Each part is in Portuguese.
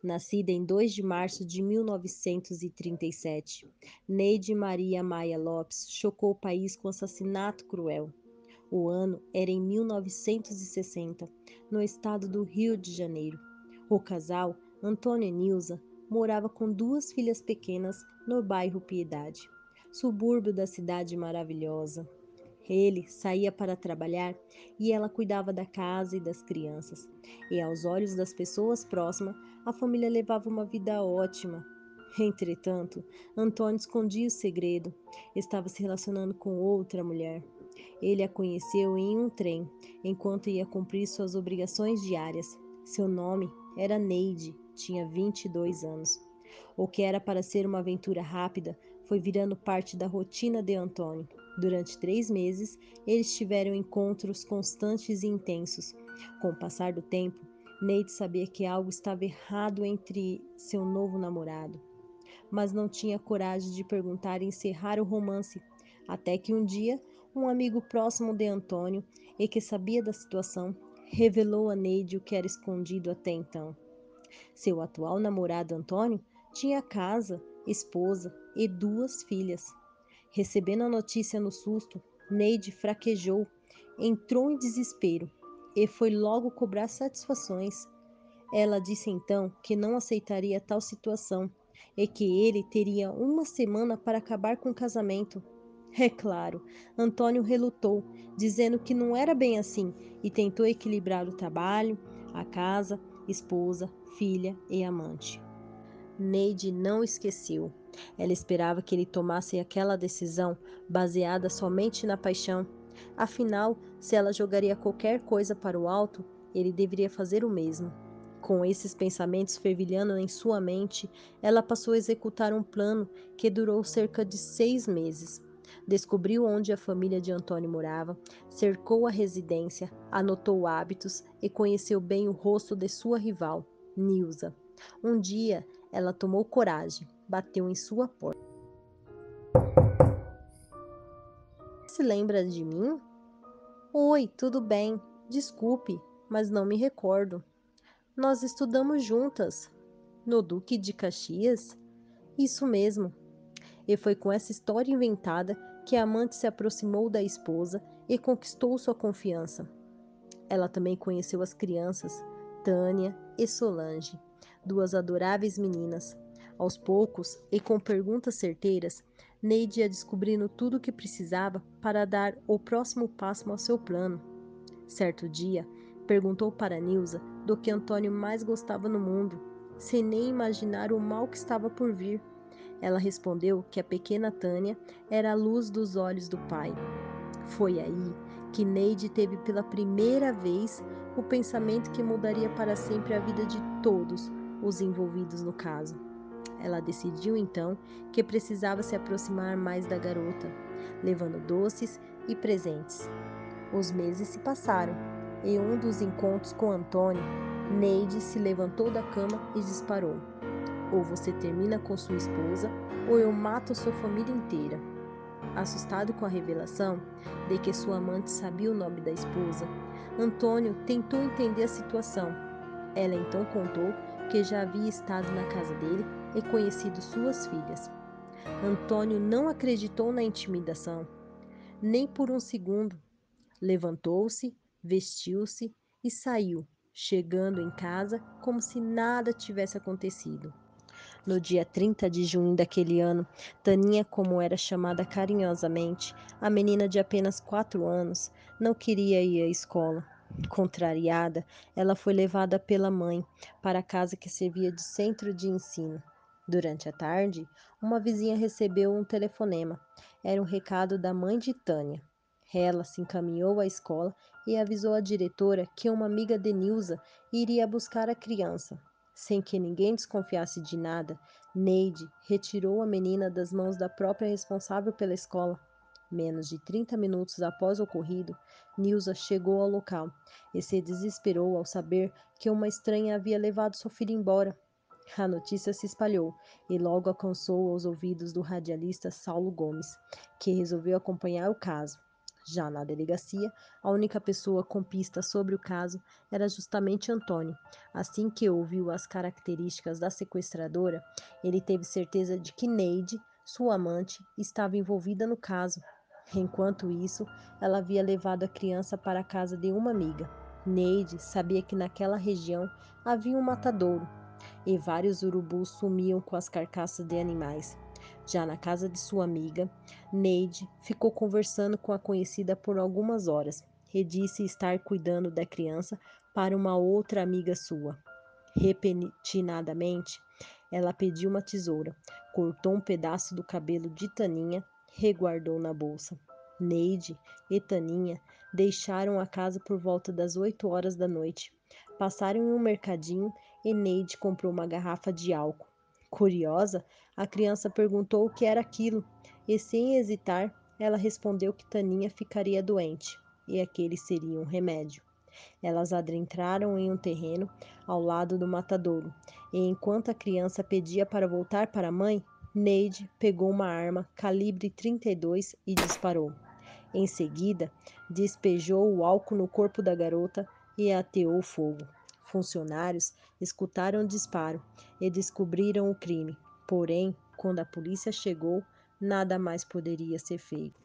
Nascida em 2 de março de 1937, Neide Maria Maia Lopes chocou o país com assassinato cruel. O ano era em 1960, no estado do Rio de Janeiro. O casal, Antônio e Nilza, morava com duas filhas pequenas no bairro Piedade, subúrbio da cidade maravilhosa. Ele saía para trabalhar e ela cuidava da casa e das crianças. E aos olhos das pessoas próximas, a família levava uma vida ótima. Entretanto, Antônio escondia o segredo. Estava se relacionando com outra mulher. Ele a conheceu em um trem, enquanto ia cumprir suas obrigações diárias. Seu nome era Neide, tinha 22 anos. O que era para ser uma aventura rápida foi virando parte da rotina de Antônio. Durante 3 meses, eles tiveram encontros constantes e intensos. Com o passar do tempo, Neide sabia que algo estava errado entre seu novo namorado, mas não tinha coragem de perguntar e encerrar o romance, até que um dia, um amigo próximo de Antônio e que sabia da situação, revelou a Neide o que era escondido até então. Seu atual namorado Antônio tinha casa, esposa e duas filhas. Recebendo a notícia no susto, Neide fraquejou, entrou em desespero e foi logo cobrar satisfações. Ela disse então que não aceitaria tal situação e que ele teria uma semana para acabar com o casamento. É claro, Antônio relutou, dizendo que não era bem assim e tentou equilibrar o trabalho, a casa, esposa, filha e amante. Neide não esqueceu. Ela esperava que ele tomasse aquela decisão baseada somente na paixão. Afinal, se ela jogaria qualquer coisa para o alto, ele deveria fazer o mesmo. Com esses pensamentos fervilhando em sua mente, ela passou a executar um plano que durou cerca de 6 meses. Descobriu onde a família de Antônio morava, cercou a residência, anotou hábitos e conheceu bem o rosto de sua rival, Nilza. Um dia, ela tomou coragem, bateu em sua porta. Se lembra de mim? Oi, tudo bem? Desculpe, mas não me recordo. Nós estudamos juntas. No Duque de Caxias? Isso mesmo. E foi com essa história inventada que a amante se aproximou da esposa e conquistou sua confiança. Ela também conheceu as crianças, Tânia e Solange, duas adoráveis meninas. Aos poucos, e com perguntas certeiras, Neide ia descobrindo tudo o que precisava para dar o próximo passo ao seu plano. Certo dia, perguntou para Nilza do que Antônio mais gostava no mundo, sem nem imaginar o mal que estava por vir. Ela respondeu que a pequena Tânia era a luz dos olhos do pai. Foi aí que Neide teve pela primeira vez o pensamento que mudaria para sempre a vida de todos os envolvidos no caso. Ela decidiu então que precisava se aproximar mais da garota, levando doces e presentes. Os meses se passaram. Em um dos encontros com Antônio, Neide se levantou da cama e disparou: ou você termina com sua esposa, ou eu mato sua família inteira. Assustado com a revelação de que sua amante sabia o nome da esposa, Antônio tentou entender a situação. Ela então contou que já havia estado na casa dele e conhecido suas filhas. Antônio não acreditou na intimidação, nem por um segundo. Levantou-se, vestiu-se e saiu, chegando em casa como se nada tivesse acontecido. No dia 30 de junho daquele ano, Taninha, como era chamada carinhosamente, a menina de apenas 4 anos, não queria ir à escola. Contrariada, ela foi levada pela mãe para a casa que servia de centro de ensino. Durante a tarde, uma vizinha recebeu um telefonema. Era um recado da mãe de Tânia. Ela se encaminhou à escola e avisou a diretora que uma amiga de Nilza iria buscar a criança. Sem que ninguém desconfiasse de nada, Neide retirou a menina das mãos da própria responsável pela escola. Menos de 30 minutos após o ocorrido, Nilza chegou ao local e se desesperou ao saber que uma estranha havia levado sua filha embora. A notícia se espalhou e logo alcançou aos ouvidos do radialista Saulo Gomes, que resolveu acompanhar o caso. Já na delegacia, a única pessoa com pistas sobre o caso era justamente Antônio. Assim que ouviu as características da sequestradora, ele teve certeza de que Neide, sua amante, estava envolvida no caso. Enquanto isso, ela havia levado a criança para a casa de uma amiga. Neide sabia que naquela região havia um matadouro e vários urubus sumiam com as carcaças de animais. Já na casa de sua amiga, Neide ficou conversando com a conhecida por algumas horas e disse estar cuidando da criança para uma outra amiga sua. Repentinadamente, ela pediu uma tesoura, cortou um pedaço do cabelo de Taninha e guardou na bolsa. Neide e Taninha deixaram a casa por volta das 8 horas da noite. Passaram em um mercadinho e Neide comprou uma garrafa de álcool. Curiosa, a criança perguntou o que era aquilo e, sem hesitar, ela respondeu que Taninha ficaria doente e aquele seria um remédio. Elas adentraram em um terreno ao lado do matadouro, e enquanto a criança pedia para voltar para a mãe, Neide pegou uma arma calibre 32 e disparou. Em seguida, despejou o álcool no corpo da garota e ateou fogo. Funcionários escutaram o disparo e descobriram o crime. Porém, quando a polícia chegou, nada mais poderia ser feito.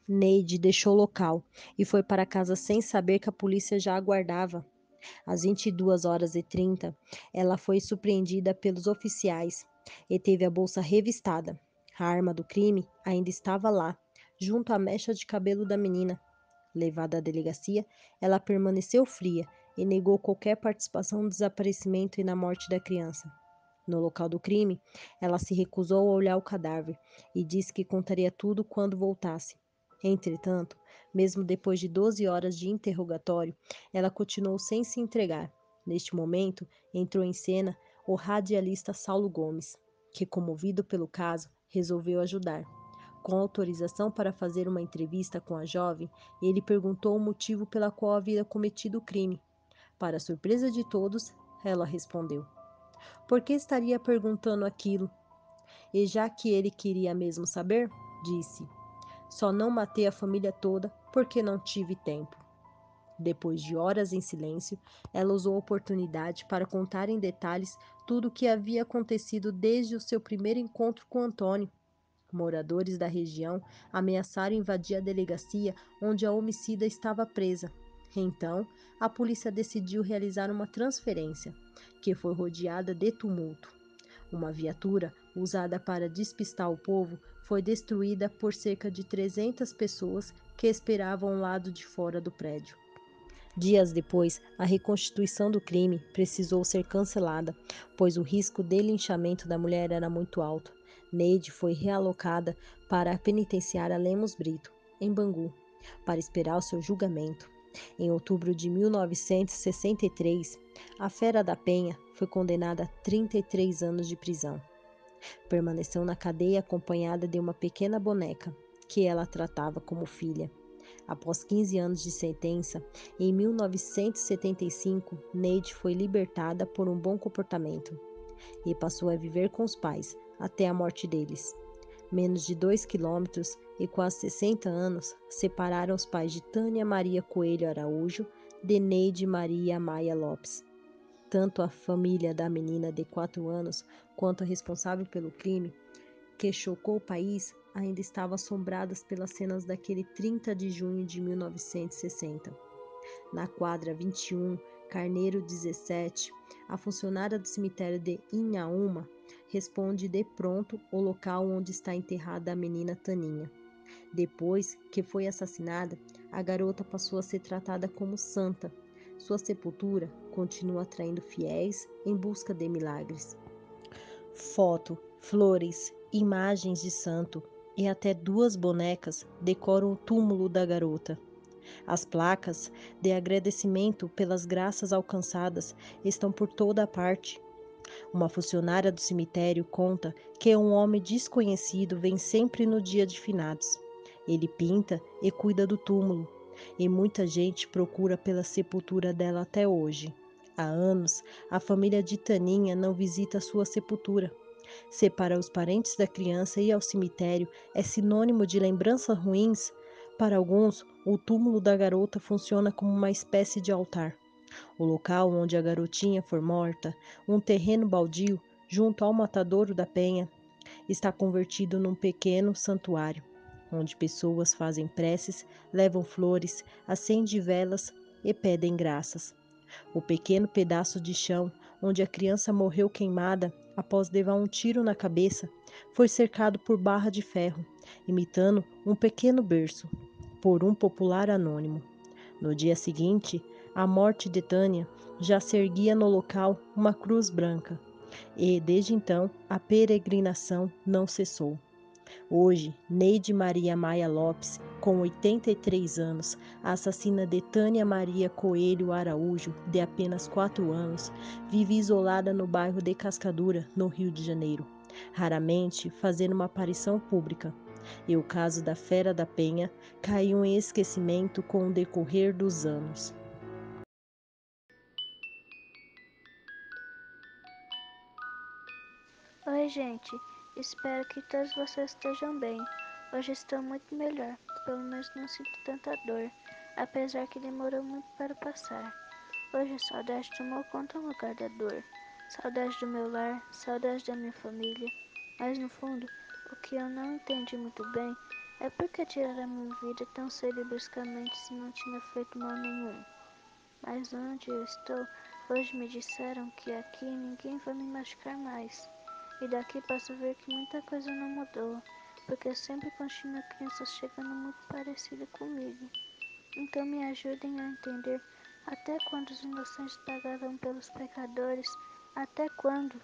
Neide deixou o local e foi para casa sem saber que a polícia já aguardava. Às 22h30, ela foi surpreendida pelos oficiais e teve a bolsa revistada. A arma do crime ainda estava lá, junto à mecha de cabelo da menina. Levada à delegacia, ela permaneceu fria e negou qualquer participação no desaparecimento e na morte da criança. No local do crime, ela se recusou a olhar o cadáver e disse que contaria tudo quando voltasse. Entretanto, mesmo depois de 12 horas de interrogatório, ela continuou sem se entregar. Neste momento, entrou em cena o radialista Saulo Gomes, que, comovido pelo caso, resolveu ajudar. Com autorização para fazer uma entrevista com a jovem, ele perguntou o motivo pela qual havia cometido o crime. Para surpresa de todos, ela respondeu: por que estaria perguntando aquilo? E já que ele queria mesmo saber, disse: só não matei a família toda porque não tive tempo. Depois de horas em silêncio, ela usou a oportunidade para contar em detalhes tudo o que havia acontecido desde o seu primeiro encontro com Antônio. Moradores da região ameaçaram invadir a delegacia onde a homicida estava presa. Então, a polícia decidiu realizar uma transferência, que foi rodeada de tumulto. Uma viatura, usada para despistar o povo, foi destruída por cerca de 300 pessoas que esperavam ao lado de fora do prédio. Dias depois, a reconstituição do crime precisou ser cancelada, pois o risco de linchamento da mulher era muito alto. Neide foi realocada para a penitenciária Lemos Brito, em Bangu, para esperar o seu julgamento. Em outubro de 1963, a Fera da Penha foi condenada a 33 anos de prisão. Permaneceu na cadeia acompanhada de uma pequena boneca, que ela tratava como filha. Após 15 anos de sentença, em 1975, Neide foi libertada por um bom comportamento e passou a viver com os pais até a morte deles. Menos de 2 quilômetros e quase 60 anos separaram os pais de Tânia Maria Coelho Araújo de Neide Maria Maia Lopes. Tanto a família da menina de 4 anos quanto a responsável pelo crime, que chocou o país, ainda estavam assombradas pelas cenas daquele 30 de junho de 1960. Na quadra 21, Carneiro 17, a funcionária do cemitério de Inhaúma responde de pronto o local onde está enterrada a menina Taninha. Depois que foi assassinada, a garota passou a ser tratada como santa. Sua sepultura continua atraindo fiéis em busca de milagres. Foto, flores, imagens de santo e até 2 bonecas decoram o túmulo da garota. As placas de agradecimento pelas graças alcançadas estão por toda a parte. Uma funcionária do cemitério conta que um homem desconhecido vem sempre no dia de finados. Ele pinta e cuida do túmulo, e muita gente procura pela sepultura dela até hoje. Há anos, a família de Taninha não visita sua sepultura. Se para os parentes da criança ir ao cemitério é sinônimo de lembranças ruins, para alguns O túmulo da garota funciona como uma espécie de altar. O local onde a garotinha foi morta, um terreno baldio junto ao matadouro da Penha, está convertido num pequeno santuário, onde pessoas fazem preces, levam flores, acendem velas e pedem graças. O pequeno pedaço de chão onde a criança morreu queimada após levar um tiro na cabeça foi cercado por barra de ferro, imitando um pequeno berço, por um popular anônimo. No dia seguinte, à morte de Tânia, já se erguia no local uma cruz branca, e desde então a peregrinação não cessou. Hoje, Neide Maria Maia Lopes, com 83 anos, a assassina de Tânia Maria Coelho Araújo, de apenas 4 anos, vive isolada no bairro de Cascadura, no Rio de Janeiro, raramente fazendo uma aparição pública. E o caso da Fera da Penha caiu em esquecimento com o decorrer dos anos. Oi, gente. Espero que todos vocês estejam bem. Hoje estou muito melhor. Pelo menos não sinto tanta dor, apesar que demorou muito para passar. Hoje a saudade tomou conta no lugar da dor. Saudade do meu lar, saudade da minha família. Mas no fundo, o que eu não entendi muito bem é por que tiraram a minha vida tão cedo e bruscamente se não tinha feito mal nenhum. Mas onde eu estou, hoje me disseram que aqui ninguém vai me machucar mais. E daqui posso ver que muita coisa não mudou, porque sempre continua crianças chegando muito parecida comigo. Então me ajudem a entender até quando os inocentes pagarão pelos pecadores, até quando?